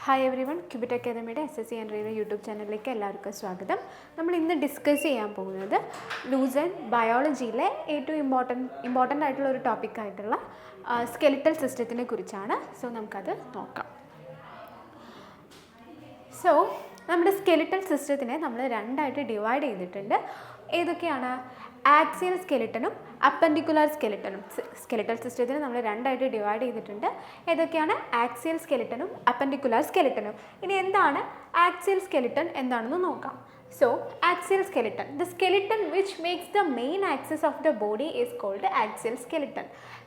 Hi every one, cubit അക്കാദമിയുടെ SSC and railway YouTube ചാനലിലേക്ക് എല്ലാവർക്കും സ്വാഗതം. നമ്മൾ ഇന്ന് ഡിസ്കസ് ചെയ്യാൻ പോകുന്നത് ലൂസൻ ബയോളജിയിലെ ഏറ്റവും ഇമ്പോർട്ടൻ്റ് ആയിട്ടുള്ള ഒരു ടോപ്പിക്കായിട്ടുള്ള സ്കെലിറ്റൽ സിസ്റ്റത്തിനെ കുറിച്ചാണ്. സോ നമുക്കത് നോക്കാം. സോ നമ്മുടെ സ്കെലിറ്റൽ സിസ്റ്റത്തിനെ നമ്മൾ രണ്ടായിട്ട് ഡിവൈഡ് ചെയ്തിട്ടുണ്ട്. ഏതൊക്കെയാണ്? ആക്സിയൽ സ്കെലിറ്റനും അപ്പൻഡിക്കുലർ സ്കെലിറ്റനും. സ്കെലിറ്റൽ സിസ്റ്റത്തിനെ നമ്മൾ രണ്ടായിട്ട് ഡിവൈഡ് ചെയ്തിട്ടുണ്ട്. ഏതൊക്കെയാണ്? ആക്സിയൽ സ്കെലിറ്റനും അപ്പൻഡിക്കുലർ സ്കെലിറ്റനും. ഇനി എന്താണ് ആക്സിയൽ സ്കെലിറ്റൻ എന്താണെന്ന് നോക്കാം. So, axial skeleton. The skeleton which makes the main axis of the body is called axial skeleton.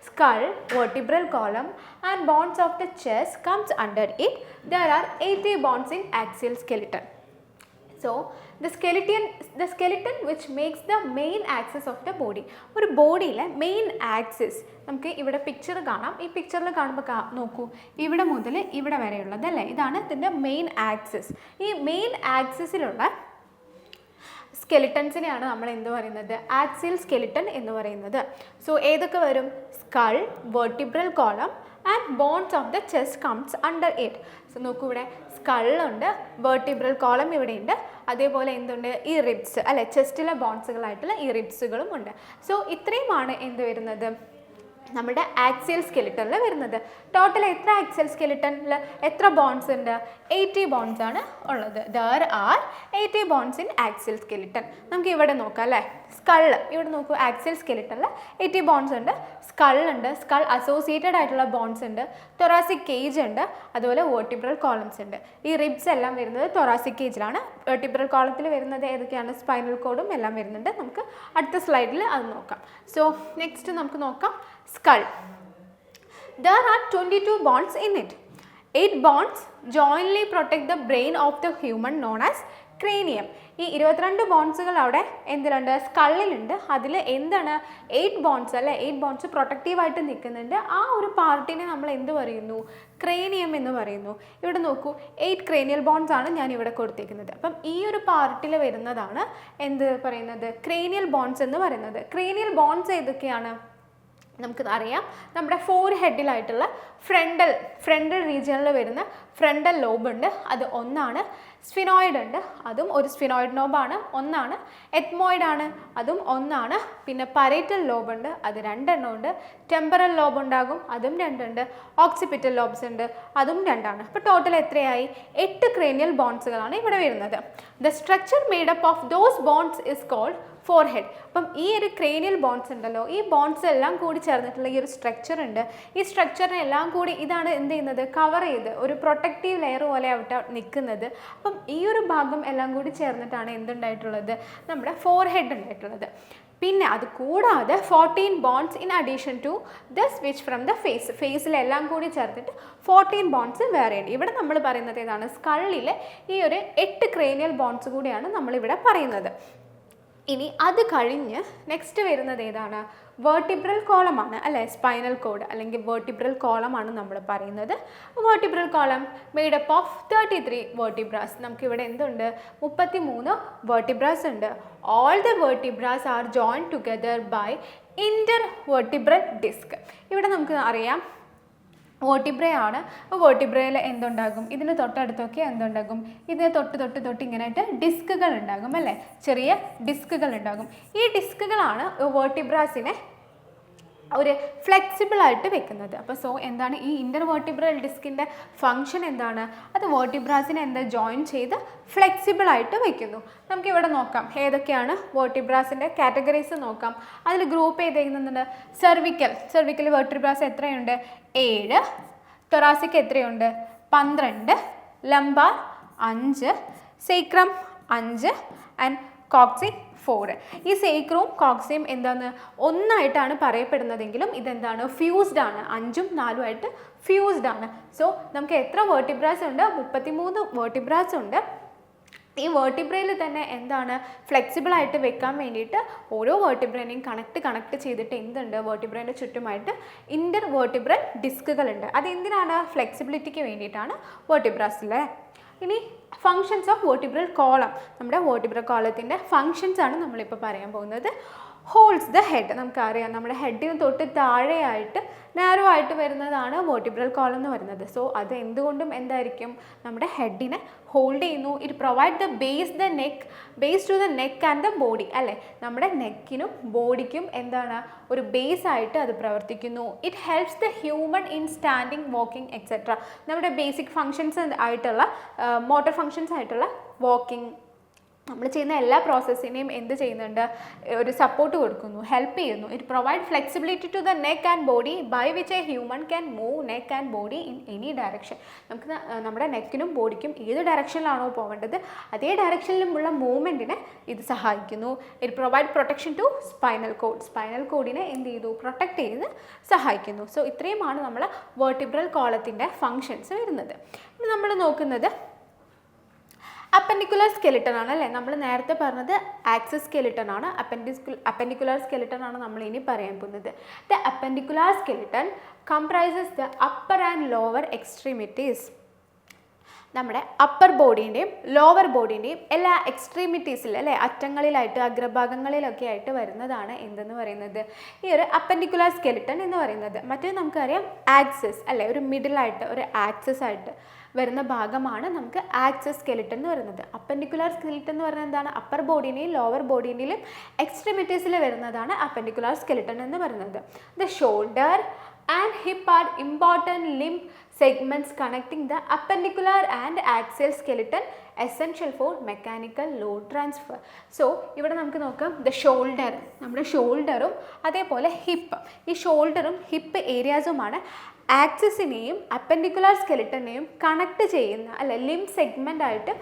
Skull, vertebral column and bones of the chest comes under it. There are 80 bones in axial skeleton. So, the skeleton which makes the main axis of the body. ഒരു ബോഡിയിലെ main axis നമുക്ക് ഇവിടെ picture കാണാം. ഈ പിക്ചറിൽ കാണുമ്പോൾ നോക്കൂ, ഇവിടെ മുതൽ ഇവിടെ വരെയുള്ളത് അല്ലേ, ഇതാണ് ഇതിൻ്റെ മെയിൻ ആക്സിസ്. ഈ മെയിൻ ആക്സിസിലുള്ള സ്കെലിറ്റൻസിനെയാണ് നമ്മൾ എന്ത് പറയുന്നത്? ആക്സിയൽ സ്കെലിറ്റൻ എന്ന് പറയുന്നത്. സോ ഏതൊക്കെ വരും? Skull, vertebral column and bones of the chest comes under it. So നോക്കൂ, ഇവിടെ സ്കളുണ്ട്, വെർട്ടിബ്രൽ കോളം ഇവിടെയുണ്ട്, അതേപോലെ എന്തുണ്ട്? ഈ റിബ്സ് അല്ലെ, ചെസ്റ്റിലെ ബോൺസുകളായിട്ടുള്ള ഈ റിബ്സുകളും ഉണ്ട്. സോ ഇത്രയുമാണ് എന്ത് വരുന്നത്? നമ്മുടെ ആക്സിയൽ സ്കെലിറ്റനിൽ വരുന്നത്. ടോട്ടൽ എത്ര ആക്സിയൽ സ്കെലിറ്റനിൽ എത്ര ബോൺസ് ഉണ്ട്? 80 ബോൺസ് ആണ് ഉള്ളത്. There are 80 bones in axial skeleton. നമുക്ക് ഇവിടെ നോക്കാം അല്ലേ. സ്കള് ഇവിടെ നോക്കൂ, ആക്സിയൽ സ്കെലിറ്റനിൽ 80 ബോൺസ് ഉണ്ട്. സ്കളുണ്ട്, സ്കൾ അസോസിയേറ്റഡ് ആയിട്ടുള്ള ബോൺസ് ഉണ്ട്, തൊറാസിക് കേജ് ഉണ്ട്, അതുപോലെ വെർട്ടിബ്രൽ കോളംസ് ഉണ്ട്. ഈ റിബ്സ് എല്ലാം വരുന്നത് തൊറാസിക് കേജിലാണ്. വെർട്ടിബ്രൽ കോളത്തിൽ വരുന്നത് ഏതൊക്കെയാണ്? സ്പൈനൽ കോഡും എല്ലാം വരുന്നുണ്ട്. നമുക്ക് അടുത്ത സ്ലൈഡിൽ അത് നോക്കാം. സോ നെക്സ്റ്റ് നമുക്ക് നോക്കാം skull. There are 22 bones in it. 8 bones jointly protect the brain of the human known as cranium. ഈ 22 ബോൺസുകൾ അവിടെ എന്തിലുണ്ട്? സ്കള്ളിലുണ്ട്. അതിൽ എന്താണ്? 8 ബോൺസ് അല്ലേ, 8 ബോൺസ് പ്രൊട്ടക്റ്റീവായിട്ട് നിൽക്കുന്നുണ്ട്. ആ ഒരു പാർട്ടിനെ നമ്മൾ എന്ത് പറയുന്നു? ക്രേനിയം എന്ന് പറയുന്നു. ഇവിടെ നോക്കൂ, 8 ക്രേനിയൽ ബോൺസ് ആണ് ഞാൻ ഇവിടെ കൊടുത്തേക്കുന്നത്. അപ്പം ഈ ഒരു പാർട്ടിൽ വരുന്നതാണ് എന്ത് പറയുന്നത്? ക്രേനിയൽ ബോൺസ് എന്ന് പറയുന്നത്. ക്രേനിയൽ ബോൺസ് ഏതൊക്കെയാണ്? നമുക്ക് അറിയാം, നമ്മുടെ ഫോർ ഹെഡിലായിട്ടുള്ള ഫ്രണ്ടൽ റീജിയനിൽ വരുന്ന ഫ്രണ്ടൽ ലോബ് ഉണ്ട്, അത് ഒന്നാണ്. സ്ഫിനോയിഡ് ഉണ്ട്, അതും ഒരു സ്ഫിനോയിഡ് നോബാണ്, ഒന്നാണ്. എത്മോയിഡ് ആണ്, അതും ഒന്നാണ്. പിന്നെ പരേറ്റൽ ലോബ് ഉണ്ട്, അത് 2 എണ്ണം ഉണ്ട്. ടെമ്പറൽ ലോബ് ഉണ്ടാകും, അതും 2 ഉണ്ട്. ഓക്സിപിറ്റൽ ലോബ്സ് ഉണ്ട്, അതും 2 ആണ്. അപ്പോൾ ടോട്ടൽ എത്രയായി? 8 ക്രേനിയൽ ബോൺസുകളാണ് ഇവിടെ വരുന്നത്. The structure made up of those bones is called forehead. അപ്പം ഈ ഒരു ക്രേനിയൽ ബോൺസ് ഉണ്ടല്ലോ, ഈ ബോൺസ് എല്ലാം കൂടി ചേർന്നിട്ടുള്ള ഈ ഒരു സ്ട്രക്ചർ ഉണ്ട്. ഈ സ്ട്രക്ചറിനെ എല്ലാം കൂടി ഇതാണ് എന്ത് ചെയ്യുന്നത്? കവർ ചെയ്ത് ഒരു പ്രൊട്ടക്റ്റീവ് ലെയർ പോലെ അവിടെ നിൽക്കുന്നത്. അപ്പം ഈ ഒരു ഭാഗം എല്ലാം കൂടി ചേർന്നിട്ടാണ് എന്തുണ്ടായിട്ടുള്ളത്? നമ്മുടെ ഫോർഹെഡ് ഉണ്ടായിട്ടുള്ളത്. പിന്നെ അത് കൂടാതെ 14 bones in addition to the switch from the ഫേസിലെല്ലാം കൂടി ചേർത്തിട്ട് 14 ബോൺസ് വേറെ ഉണ്ട്. ഇവിടെ നമ്മൾ പറയുന്നത് ഏതാണ്? സ്കള്ളിലെ ഈ ഒരു 8 ക്രേനിയൽ ബോൺസ് കൂടിയാണ് നമ്മളിവിടെ പറയുന്നത്. ഇനി അത് കഴിഞ്ഞ് നെക്സ്റ്റ് വരുന്നത് ഏതാണ്? വെർട്ടിബ്രൽ കോളമാണ് അല്ലേ, സ്പൈനൽ കോഡ് അല്ലെങ്കിൽ വെർട്ടിബ്രൽ കോളമാണ് നമ്മൾ പറയുന്നത്. Vertebral column made up of 33 vertebras. നമുക്കിവിടെ എന്തുണ്ട്? 33 വെർട്ടിബ്രാസ് ഉണ്ട്. All the vertebras are joined together by inter vertebral disc. ഇവിടെ നമുക്ക് അറിയാം വെർട്ടിബ്രയാണ്. അപ്പോൾ വെർട്ടിബ്രയിൽ എന്തുണ്ടാകും? ഇതിന് തൊട്ടടുത്തൊക്കെ എന്തുണ്ടാകും? ഇതിന് തൊട്ട് ഇങ്ങനെയായിട്ട് ഡിസ്കുകൾ ഉണ്ടാകും അല്ലേ, ചെറിയ ഡിസ്കുകൾ ഉണ്ടാകും. ഈ ഡിസ്കുകളാണ് വെർട്ടിബ്രാസിനെ ഒരു ഫ്ലെക്സിബിൾ ആയിട്ട് വെക്കുന്നത്. അപ്പോൾ സോ എന്താണ് ഈ ഇന്റർ വെർട്ടിബ്രൽ ഡിസ്കിൻ്റെ ഫങ്ഷൻ എന്താണ്? അത് വെർട്ടിബ്രാസിനെ എന്താ ജോയിൻ ചെയ്ത് ഫ്ലെക്സിബിൾ ആയിട്ട് വെക്കുന്നു. നമുക്കിവിടെ നോക്കാം ഏതൊക്കെയാണ് വെർട്ടിബ്രാസിൻ്റെ കാറ്റഗറീസ് നോക്കാം. അതിൽ ഗ്രൂപ്പ് ചെയ്തിരിക്കുന്നുണ്ട്. സെർവിക്കൽ വെർട്ടിബ്രാസ് എത്രയുണ്ട്? 7. തൊറാസിക് എത്രയുണ്ട്? 12. ലംബാർ 5. Sacrum 5 and coccyx 4. ഈ സേക്രവും കോക്സിയും എന്താണ്? ഒന്നായിട്ടാണ് പറയപ്പെടുന്നതെങ്കിലും ഇതെന്താണ്? ഫ്യൂസ്ഡ് ആണ്. 5ഉം 4ഉം ആയിട്ട് ഫ്യൂസ്ഡ് ആണ്. സോ നമുക്ക് എത്ര വെർട്ടിബ്രാസ് ഉണ്ട്? 33 വെർട്ടിബ്രാസ് ഉണ്ട്. ഈ വെർട്ടിബ്രയിൽ തന്നെ എന്താണ്? ഫ്ലെക്സിബിൾ ആയിട്ട് വെക്കാൻ വേണ്ടിയിട്ട് ഓരോ വെർട്ടിബ്രേനെയും കണക്ട് ചെയ്തിട്ട് എന്തുണ്ട്? വെർട്ടിബ്രേൻ്റെ ചുറ്റുമായിട്ട് ഇന്റർ വെർട്ടിബ്രൽ ഡിസ്കുകളുണ്ട്. അതെന്തിനാണ്? ഫ്ലെക്സിബിലിറ്റിക്ക് വേണ്ടിയിട്ടാണ് വെർട്ടിബ്രാസിലെ. ഇനി ഫങ്ഷൻസ് ഓഫ് വെർട്ടിബ്രൽ കോളം. നമ്മുടെ വെർട്ടിബ്രൽ കോളത്തിൻ്റെ ഫങ്ഷൻസ് ആണ് നമ്മളിപ്പോൾ പറയാൻ പോകുന്നത്. Holds the head. നമുക്കറിയാം നമ്മുടെ ഹെഡിന് തൊട്ട് താഴെയായിട്ട് നാരോ ആയിട്ട് വരുന്നതാണ് വെർട്ടിബ്രൽ കോളം എന്ന് പറയുന്നത്. സോ അത് എന്തുകൊണ്ടും എന്തായിരിക്കും, നമ്മുടെ ഹെഡിനെ ഹോൾഡ് ചെയ്യുന്നു. It provide the base to the neck and the body അല്ലേ, നമ്മുടെ നെക്കിനും ബോഡിക്കും എന്താണ് ഒരു ബേസ് ആയിട്ട് അത് പ്രവർത്തിക്കുന്നു. It helps the human in standing, walking etcetera. നമ്മുടെ ബേസിക് ഫങ്ഷൻസ് ആയിട്ടുള്ള മോട്ടോർ ഫങ്ഷൻസ് ആയിട്ടുള്ള വാക്കിംഗ്, നമ്മൾ ചെയ്യുന്ന എല്ലാ പ്രോസസ്സിനെയും എന്ത് ചെയ്യുന്നുണ്ട്, ഒരു സപ്പോർട്ട് കൊടുക്കുന്നു, ഹെൽപ്പ് ചെയ്യുന്നു. It provide flexibility to the neck and body by which a human can move neck and body in any direction. നമുക്ക് നമ്മുടെ നെക്കിനും ബോഡിക്കും ഏത് ഡയറക്ഷനിലാണോ പോകേണ്ടത് അതേ ഡയറക്ഷനിലുമുള്ള മൂവ്മെൻറ്റിനെ ഇത് സഹായിക്കുന്നു. It provide protection to spinal കോഡിനെ എന്ത് ചെയ്തു, പ്രൊട്ടക്റ്റ് ചെയ്ത് സഹായിക്കുന്നു. സോ ഇത്രയുമാണ് നമ്മൾ വെർട്ടിബ്രൽ കോളത്തിൻ്റെ ഫങ്ഷൻസ് വരുന്നത്. ഇനി നമ്മൾ നോക്കുന്നത് അപ്പൻഡിക്കുലർ സ്കെലിട്ടൺ ആണ് അല്ലേ. നമ്മൾ നേരത്തെ പറഞ്ഞത് ആക്സിസ് സ്കെലിട്ടൺ ആണ്, അപ്പൻഡിക്കുലർ സ്കെലിട്ടൺ ആണ് നമ്മൾ ഇനി പറയാൻ പോകുന്നത്. The അപ്പൻഡിക്കുലർ skeleton comprises the upper and lower extremities. നമ്മുടെ അപ്പർ ബോഡീൻ്റെയും ലോവർ ബോഡീൻ്റെയും എല്ലാ എക്സ്ട്രീമിറ്റീസിൽ അല്ലേ, അറ്റങ്ങളിലായിട്ട് അഗ്രഭാഗങ്ങളിലൊക്കെ ആയിട്ട് വരുന്നതാണ് എന്തെന്ന് പറയുന്നത്, ഈ ഒരു അപ്പൻഡിക്കുലർ സ്കെലിട്ടൺ എന്ന് പറയുന്നത്. മറ്റേ നമുക്കറിയാം ആക്സിസ് അല്ലേ, ഒരു മിഡിലായിട്ട് ഒരു ആക്സിസ് ആയിട്ട് വരുന്ന ഭാഗമാണ് നമുക്ക് ആക്സിസ് സ്കെലിട്ടൺ എന്ന് പറയുന്നത്. അപ്പൻഡിക്കുലർ സ്കെലിട്ടൺ എന്ന് പറയുന്നത് എന്താണ്, അപ്പർ ബോഡീനെയും ലോവർ ബോഡീൻ്റെയും എക്സ്ട്രീമിറ്റീസിൽ വരുന്നതാണ് അപ്പൻഡിക്കുലർ സ്കെലിട്ടൺ എന്ന് പറയുന്നത്. The shoulder and hip are important limb segments connecting the appendicular and axial skeleton, essential for mechanical load transfer. So ഇവിടെ നമുക്ക് നോക്കാം, ദ ഷോൾഡർ, നമ്മുടെ ഷോൾഡറും അതേപോലെ ഹിപ്പ്, ഈ ഷോൾഡറും ഹിപ്പ് ഏരിയാസുമാണ് ആക്സിസിനെയും അപ്പൻഡിക്കുലർ സ്കെലിട്ടനെയും കണക്ട് ചെയ്യുന്ന അല്ലെ, ലിം സെഗ്മെൻ്റ് ആയിട്ട്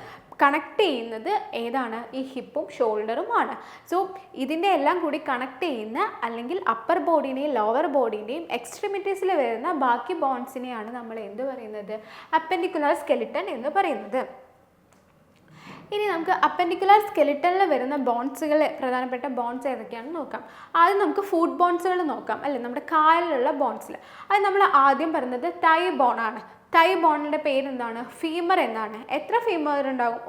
കണക്ട് ചെയ്യുന്നത് ഏതാണ്, ഈ ഹിപ്പും ഷോൾഡറുമാണ്. സോ ഇതിൻ്റെ എല്ലാം കൂടി കണക്ട് ചെയ്യുന്ന അല്ലെങ്കിൽ അപ്പർ ബോഡീനെയും ലോവർ ബോഡീൻ്റെയും എക്സ്ട്രീമിറ്റീസിൽ വരുന്ന ബാക്കി ബോൺസിനെയാണ് നമ്മൾ എന്ത് പറയുന്നത്, അപ്പൻഡിക്കുലർ സ്കെലിട്ടൺ എന്ന് പറയുന്നത്. ഇനി നമുക്ക് അപ്പൻഡിക്കുലർ സ്കെലിട്ടണിൽ വരുന്ന ബോൺസുകൾ, പ്രധാനപ്പെട്ട ബോൺസ് ഏതൊക്കെയാണെന്ന് നോക്കാം. ആദ്യം നമുക്ക് ഫുഡ് ബോൺസുകൾ നോക്കാം അല്ലേ, നമ്മുടെ കാലിലുള്ള ബോൺസിൽ. അത് നമ്മൾ ആദ്യം പറയുന്നത് തൈ ബോണാണ്. തൈ ബോണിൻ്റെ പേരെന്താണ്, ഫീമർ എന്നാണ്. എത്ര ഫീമർ ഉണ്ടാകും,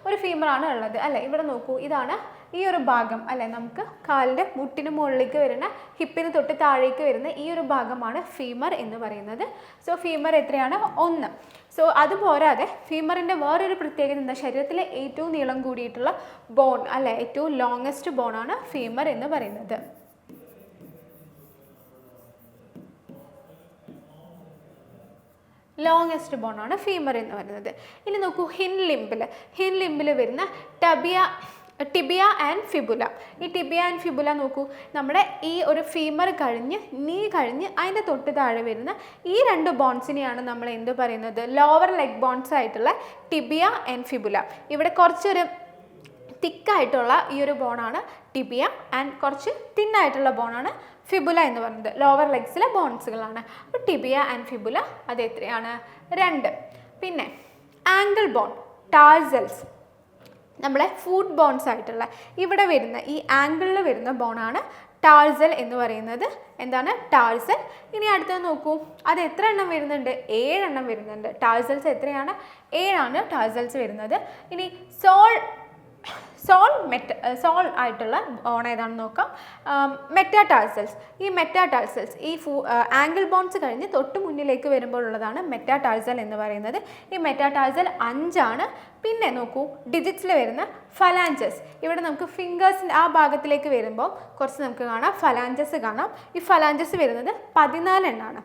ഒരു ഫീമറാണ് ഉള്ളത് അല്ലേ. ഇവിടെ നോക്കൂ, ഇതാണ് ഈ ഒരു ഭാഗം അല്ലേ, നമുക്ക് കാലിൻ്റെ മുട്ടിന് മുകളിലേക്ക് വരുന്ന, ഹിപ്പിന് തൊട്ട് താഴേക്ക് വരുന്ന ഈ ഒരു ഭാഗമാണ് ഫീമർ എന്ന് പറയുന്നത്. സോ ഫീമർ എത്രയാണ്, 1. സോ അതുപോരാതെ ഫീമറിൻ്റെ വേറൊരു പ്രത്യേകത എന്താ, ശരീരത്തിലെ ഏറ്റവും നീളം കൂടിയിട്ടുള്ള ബോൺ അല്ലേ, ഏറ്റവും ലോങ്ങസ്റ്റ് ബോണാണ് ഫീമർ എന്ന് പറയുന്നത്. ലോങ്ങസ്റ്റ് ബോണാണ് ഫീമർ എന്ന് പറയുന്നത്. ഇനി നോക്കൂ, ഹിൻ ലിംബിൽ വരുന്ന ടിബിയ ആൻഡ് ഫിബുല. ഈ ടിബിയ ആൻഡ് ഫിബുല നോക്കൂ, നമ്മുടെ ഈ ഒരു ഫീമർ കഴിഞ്ഞ് നീ കഴിഞ്ഞ് അതിൻ്റെ തൊട്ട് താഴെ വരുന്ന ഈ 2 ബോൺസിനെയാണ് നമ്മൾ എന്ത് പറയുന്നത്, ലോവർ ലെഗ് ബോൺസ് ആയിട്ടുള്ള ടിബിയ ആൻഡ് ഫിബുല. ഇവിടെ കുറച്ചൊരു തിക്കായിട്ടുള്ള ഈ ഒരു ബോണാണ് ടിബിയ ആൻഡ് കുറച്ച് തിന്നായിട്ടുള്ള ബോണാണ് ഫിബുല എന്ന് പറയുന്നത്. ലോവർ ലെഗ്സിലെ ബോൺസുകളാണ്. അപ്പോൾ ടിബിയ ആൻഡ് ഫിബുല അത് എത്രയാണ്, 2. പിന്നെ ആംഗിൾ ബോൺ, ടാർസൽസ്, നമ്മളെ ഫുഡ് ബോൺസ് ആയിട്ടുള്ള ഇവിടെ വരുന്ന ഈ ആംഗിളിൽ വരുന്ന ബോണാണ് ടാർസൽ എന്ന് പറയുന്നത്. എന്താണ് ടാർസൽ. ഇനി അടുത്തത് നോക്കൂ, അത് എത്ര എണ്ണം വരുന്നുണ്ട്, 7 എണ്ണം വരുന്നുണ്ട്. ടാർസൽസ് എത്രയാണ്, 7 ആണ് ടാർസൽസ് വരുന്നത്. ഇനി സോൾ ആയിട്ടുള്ള ബോൺ ഏതാണെന്ന് നോക്കാം, മെറ്റാടാർസൽസ്. ഈ മെറ്റാടാർസൽസ് ഈ ആംഗിൾ ബോൺസ് കഴിഞ്ഞ് തൊട്ട് മുന്നിലേക്ക് വരുമ്പോഴുള്ളതാണ് മെറ്റാടാർസൽ എന്ന് പറയുന്നത്. ഈ മെറ്റാടാർസൽ 5 ആണ്. പിന്നെ നോക്കൂ, ഡിജിറ്റ്സിൽ വരുന്ന ഫലാഞ്ചസ്, ഇവിടെ നമുക്ക് ഫിംഗേഴ്സിൻ്റെ ആ ഭാഗത്തിലേക്ക് വരുമ്പോൾ കുറച്ച് നമുക്ക് കാണാം, ഫലാഞ്ചസ് കാണാം. ഈ ഫലാഞ്ചസ് വരുന്നത് 14 എണ്ണമാണ്.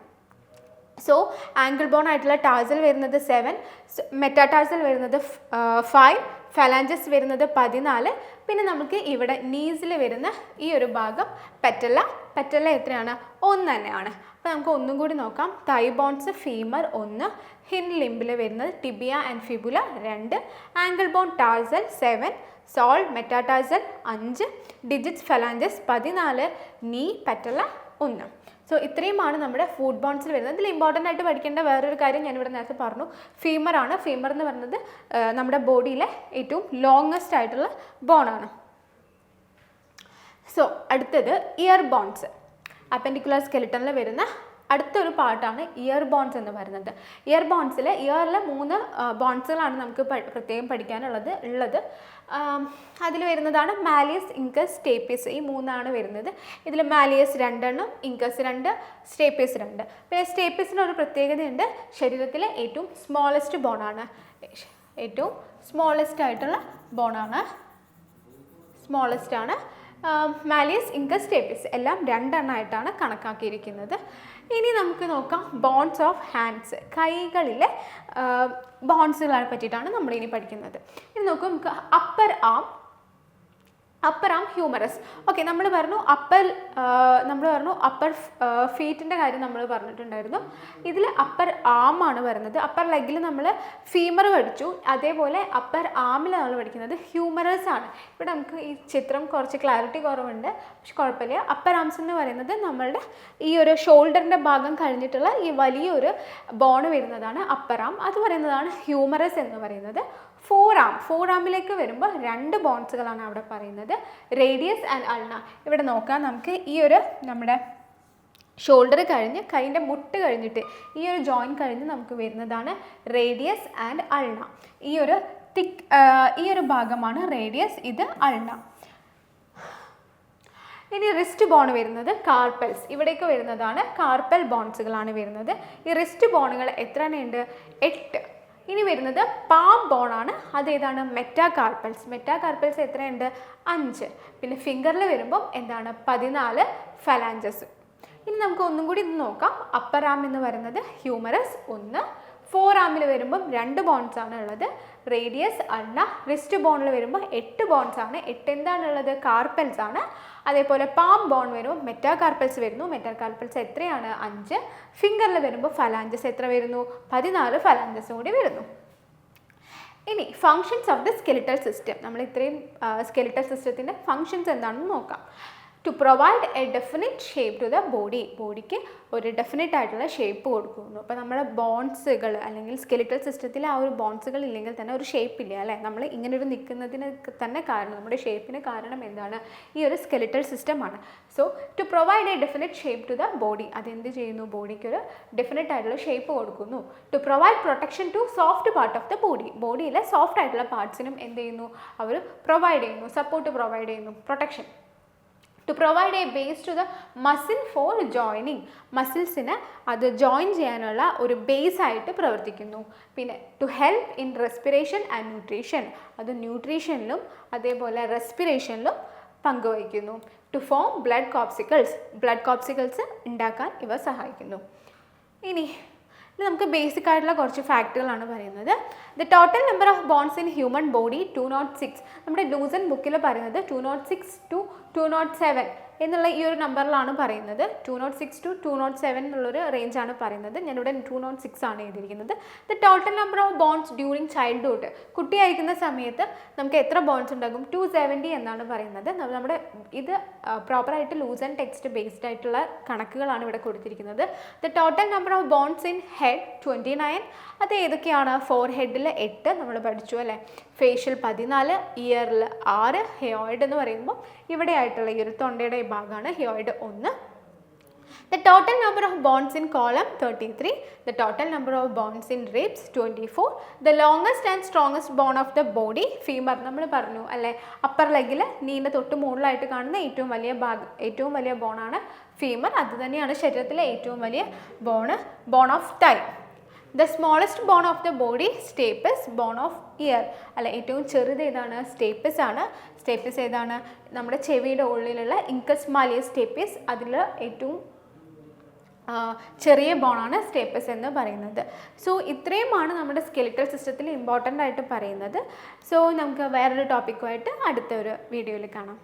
സോ ആംഗിൾ ബോൺ ആയിട്ടുള്ള ടാർസൽ വരുന്നത് 7, മെറ്റാടാർസൽ വരുന്നത് 5, ഫലാഞ്ചസ് വരുന്നത് 14. പിന്നെ നമുക്ക് ഇവിടെ നീസിൽ വരുന്ന ഈ ഒരു ഭാഗം പെറ്റല എത്രയാണ്, 1 തന്നെയാണ്. അപ്പോൾ നമുക്ക് ഒന്നും കൂടി നോക്കാം. തൈ ബോൺസ് ഫീമർ 1, ഹിൻ ലിംബിൽ വരുന്നത് tibia and fibula 2, ankle bone tarsal 7, sole metatarsal 5, digits phalanges 14, knee പെറ്റല 1. So ഇത്രയുമാണ് നമ്മുടെ ഫുഡ് ബോൺസിൽ വരുന്നത്. ഇതിൽ ഇമ്പോർട്ടൻ്റ് ആയിട്ട് പഠിക്കേണ്ട വേറൊരു കാര്യം ഞാനിവിടെ നേരത്തെ പറഞ്ഞു, ഫീമറാണ്. ഫീമർ എന്ന് പറയുന്നത് നമ്മുടെ ബോഡിയിലെ ഏറ്റവും ലോങ്ങസ്റ്റ് ആയിട്ടുള്ള ബോണാണ്. സോ അടുത്തത് ഇയർ ബോൺസ്. അപ്പൻഡിക്കുലർ സ്കെലിട്ടണിൽ വരുന്ന അടുത്തൊരു പാർട്ടാണ് ഇയർ ബോൺസ് എന്ന് പറയുന്നത്. ഇയർ ബോൺസിൽ ഇയറിൽ 3 ബോൺസുകളാണ് നമുക്ക് പ്രത്യേകം പഠിക്കാനുള്ളത്. അതിൽ വരുന്നതാണ് മാലിയസ്, ഇൻകസ്, സ്റ്റേപ്പിയസ്. ഈ 3 വരുന്നത്. ഇതിൽ മാലിയസ് 2, ഇൻകസ് 2, സ്റ്റേപ്പിയസ് 2. പിന്നെ സ്റ്റേപ്പിയസിന് ഒരു പ്രത്യേകതയുണ്ട്. ശരീരത്തിലെ ഏറ്റവും സ്മോളസ്റ്റ് ബോണാണ്. ഏറ്റവും സ്മോളസ്റ്റ് ആയിട്ടുള്ള ബോണാണ്. സ്മോളസ്റ്റ് ആണ്. മാലിയസ്, ഇൻകസ്, സ്റ്റേപ്പിയസ് എല്ലാം 2 ആയിട്ടാണ് കണക്കാക്കിയിരിക്കുന്നത്. ഇനി നമുക്ക് നോക്കാം ബോൺസ് ഓഫ് ഹാൻഡ്സ്. കൈകളിലെ ബോൺസുകളെ പറ്റിയിട്ടാണ് നമ്മളിനി പഠിക്കുന്നത്. ഇനി നോക്കാം നമുക്ക് അപ്പർ ആം ഹ്യൂമറസ്. ഓക്കെ, നമ്മൾ പറഞ്ഞു അപ്പർ ഫീറ്റിൻ്റെ കാര്യം നമ്മൾ പറഞ്ഞിട്ടുണ്ടായിരുന്നു. ഇതിൽ അപ്പർ ആം ആണ് വരുന്നത്. അപ്പർ ലെഗിൽ നമ്മൾ ഫീമർ പഠിച്ചു. അതേപോലെ അപ്പർ ആമിൽ നമ്മൾ പഠിക്കുന്നത് ഹ്യൂമറസ് ആണ്. ഇവിടെ നമുക്ക് ഈ ചിത്രം കുറച്ച് ക്ലാരിറ്റി കുറവുണ്ട്, പക്ഷെ കുഴപ്പമില്ല. അപ്പർ ആംസ് എന്ന് പറയുന്നത് നമ്മളുടെ ഈ ഒരു ഷോൾഡറിൻ്റെ ഭാഗം കഴിഞ്ഞിട്ടുള്ള ഈ വലിയൊരു ബോൺ വരുന്നതാണ് അപ്പർ ആം. അത് പറയുന്നതാണ് ഹ്യൂമറസ് എന്ന് പറയുന്നത്. ഫോറാമിലേക്ക് വരുമ്പോൾ 2 ബോൺസുകളാണ് അവിടെ പറയുന്നത്, റേഡിയസ് ആൻഡ് അൾന. ഇവിടെ നോക്കാം, നമുക്ക് ഈ ഒരു നമ്മുടെ ഷോൾഡർ കഴിഞ്ഞ് കൈൻ്റെ മുട്ട് കഴിഞ്ഞിട്ട് ഈ ഒരു ജോയിൻ കഴിഞ്ഞ് നമുക്ക് വരുന്നതാണ് റേഡിയസ് ആൻഡ് അൾന. ഈ ഒരു ഭാഗമാണ് റേഡിയസ്, ഇത് അൾന. ഇനി റിസ്റ്റ് ബോൺ വരുന്നത് കാർപ്പൽസ്. ഇവിടേക്ക് വരുന്നതാണ് കാർപ്പൽ ബോൺസുകളാണ് വരുന്നത്. ഈ റിസ്റ്റ് ബോണുകൾ എത്ര ഉണ്ട്? 8. ഇനി വരുന്നത് പാം ബോണാണ്. അതേതാണ്? മെറ്റാകാർപ്പൽസ് എത്രയുണ്ട്? 5. പിന്നെ ഫിംഗറിൽ വരുമ്പം എന്താണ്? 14 ഫലാഞ്ചസ്. ഇനി നമുക്ക് ഒന്നും കൂടി ഇത് നോക്കാം. അപ്പർ ആം എന്ന് പറയുന്നത് ഹ്യൂമറസ് 1. ഫോറാമിൽ വരുമ്പം 2 ബോൺസ് ആണ് ഉള്ളത്, റേഡിയസ് അൾന. റിസ്റ്റ് ബോണിൽ വരുമ്പോൾ 8 ബോൺസ് ആണ്. 8 എന്താണുള്ളത്? കാർപ്പൽസ് ആണ്. അതേപോലെ പാം ബോൺ വരുമ്പോൾ മെറ്റാകാർപ്പൽസ് വരുന്നു. മെറ്റാകാർപ്പൽസ് എത്രയാണ്? 5. ഫിംഗറിൽ വരുമ്പോൾ ഫലാഞ്ചസ് എത്ര വരുന്നു? 14 ഫലാഞ്ചസ് കൂടി വരുന്നു. ഇനി functions of the skeletal system. നമ്മൾ ഇത്രയും സ്കെലിറ്റൽ സിസ്റ്റത്തിൻ്റെ ഫങ്ഷൻസ് എന്താണെന്ന് നോക്കാം. To provide a definite shape to the ബോഡിക്ക് ഒരു ഡെഫിനിറ്റ് ആയിട്ടുള്ള ഷേപ്പ് കൊടുക്കുന്നു. അപ്പോൾ നമ്മുടെ ബോൺസുകൾ അല്ലെങ്കിൽ സ്കെലിറ്റൽ സിസ്റ്റത്തിൽ ആ ഒരു ബോൺസുകൾ ഇല്ലെങ്കിൽ തന്നെ ഒരു ഷേപ്പ് ഇല്ല അല്ലേ? നമ്മൾ ഇങ്ങനെ ഒരു നിൽക്കുന്നതിന് തന്നെ കാരണം, നമ്മുടെ ഷേപ്പിന് കാരണം എന്താണ്? ഈ ഒരു സ്കെലിറ്റൽ സിസ്റ്റമാണ്. So to provide a definite shape to the body, അതെന്ത് ചെയ്യുന്നു? ബോഡിക്ക് ഒരു ഡെഫിനിറ്റ് ആയിട്ടുള്ള ഷേപ്പ് കൊടുക്കുന്നു. To provide protection to soft part of the ബോഡിയിലെ സോഫ്റ്റ് ആയിട്ടുള്ള പാർട്സിനും എന്ത് ചെയ്യുന്നു? അവർ പ്രൊവൈഡ് ചെയ്യുന്നു, സപ്പോർട്ട് പ്രൊവൈഡ് ചെയ്യുന്നു, protection. To provide a base to the muscle for joining, മസിൽസിന് അത് ജോയിൻ ചെയ്യാനുള്ള ഒരു ബേസ് ആയിട്ട് പ്രവർത്തിക്കുന്നു. പിന്നെ to help in respiration and nutrition, അത് ന്യൂട്രീഷനിലും അതേപോലെ റെസ്പിറേഷനിലും പങ്കുവഹിക്കുന്നു. ടു ഫോം ബ്ലഡ് കോപ്സിക്കിൾസ് ഉണ്ടാക്കാൻ ഇവ സഹായിക്കുന്നു. ഇനി നമുക്ക് ബേസിക് ആയിട്ടുള്ള കുറച്ച് ഫാക്റ്റുകളാണ് പറയുന്നത്. The total number of bones in human body 206. നമ്മുടെ ലൂസൻ ബുക്കിൽ പറയുന്നത് 206 to 207 എന്നുള്ള ഈ ഒരു നമ്പറിലാണ് പറയുന്നത്. 206 to 207 എന്നുള്ളൊരു റേഞ്ചാണ് പറയുന്നത്. ഞാനിവിടെ 206 ആണ് എഴുതിയിരിക്കുന്നത്. The total number of bones during childhood, കുട്ടിയായിരിക്കുന്ന സമയത്ത് നമുക്ക് എത്ര ബോൺസ് ഉണ്ടാകും? 270 എന്നാണ് പറയുന്നത്. നമ്മുടെ ഇത് പ്രോപ്പറായിട്ട് ലൂസൻ ടെക്സ്റ്റ് ബേസ്ഡ് ആയിട്ടുള്ള കണക്കുകളാണ് ഇവിടെ കൊടുത്തിരിക്കുന്നത്. The total number of bones in head 29. അത് ഏതൊക്കെയാണ്? ഫോർ ഹെഡിൽ 8 നമ്മൾ പഠിച്ചു അല്ലേ? ഫേഷ്യൽ 14, ഇയറിൽ 6, ഹെയോയിഡ് എന്ന് പറയുമ്പോൾ ഇവിടെ ആയിട്ടുള്ള ഈ ഒരു തൊണ്ടയുടെ ഭാഗമാണ് ഹെയോയിഡ് 1. The total number of bones in column 33. The total number of bones in ribs 24. The longest and strongest bone of the body, femur. നമ്മൾ പറഞ്ഞു അല്ലേ, അപ്പർ ലെഗിൽ നീണ്ട തൊട്ട് മുകളിലായിട്ട് കാണുന്ന ഏറ്റവും വലിയ ബോണാണ് ഫീമർ. അത് തന്നെയാണ് ശരീരത്തിലെ ഏറ്റവും വലിയ ബോൺ ഓഫ് തൈ. The smallest bone of the body, stapes, bone of ear. അല്ല, ഏറ്റവും ചെറുത് ഏതാണ്? സ്റ്റേപ്പസ് ആണ്. സ്റ്റേപ്പസ് ഏതാണ്? നമ്മുടെ ചെവിയുടെ ഉള്ളിലുള്ള ഇൻകസ് മാലിയസ് സ്റ്റേപ്പസ്. അതിൽ ഏറ്റവും ചെറിയ ബോണാണ് സ്റ്റേപ്പസ് എന്ന് പറയുന്നത്. സോ ഇത്രയുമാണ് നമ്മുടെ സ്കെലിറ്റൽ സിസ്റ്റത്തിൽ ഇമ്പോർട്ടൻ്റ് ആയിട്ട് പറയുന്നത്. സോ നമുക്ക് വേറൊരു ടോപ്പിക്കുമായിട്ട് അടുത്തൊരു വീഡിയോയിൽ കാണാം.